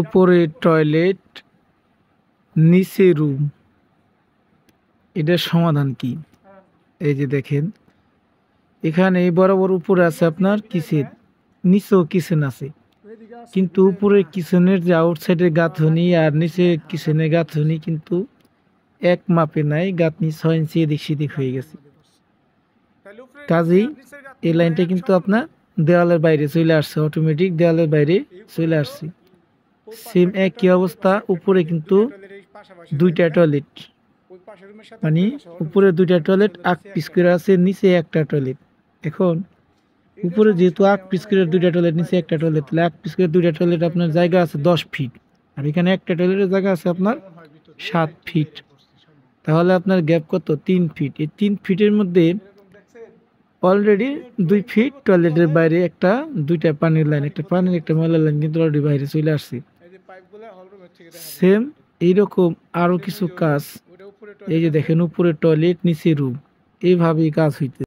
উপরে টয়লেট, নিচে রুম, এটার সমাধান কি? এই যে দেখেন এখানে বরাবর উপরে আছে আপনার কিচেন, নিচেও কিচেন আছে, কিন্তু উপরে কিচেনের যে আউটসাইডের গাঁথনি আর নিচে কিচেনের গাঁথনি কিন্তু এক মাপে নাই, গাঁথনি 6 ইঞ্চি এদিক সেদিক হয়ে গেছে। কাজেই এই লাইনটা কিন্তু আপনার দেওয়ালের বাইরে চলে আসছে, অটোমেটিক দেওয়ালের বাইরে চলে আসছে। সেম একই অবস্থা, উপরে কিন্তু দুইটা টয়লেট, মানে উপরে দুইটা টয়লেট 8 পিস করে আছে, নিচে একটা টয়লেট। এখন উপরে যেহেতু 8 পিস করে দুইটা টয়লেট, নিচে একটা টয়লেট, তাহলে 8 পিস করে দুইটা টয়লেট আপনার জায়গা আছে 10 ফিট, আর এখানে একটা টয়লেটের জায়গা আছে আপনার 7 ফিট। তাহলে আপনার গ্যাপ কত? 3 ফিট। এই 3 ফিটের মধ্যে অলরেডি 2 ফিট টয়লেটের বাইরে একটা দুইটা পানির লাইন, একটা পানির একটা ময়লার লাইন কিন্তু অলরেডি বাইরে চলে আসছে। সেম এইরকম আরো কিছু কাজ, এই যে দেখেন উপরে টয়লেট, নিচে রুম, এইভাবেই কাজ হইতে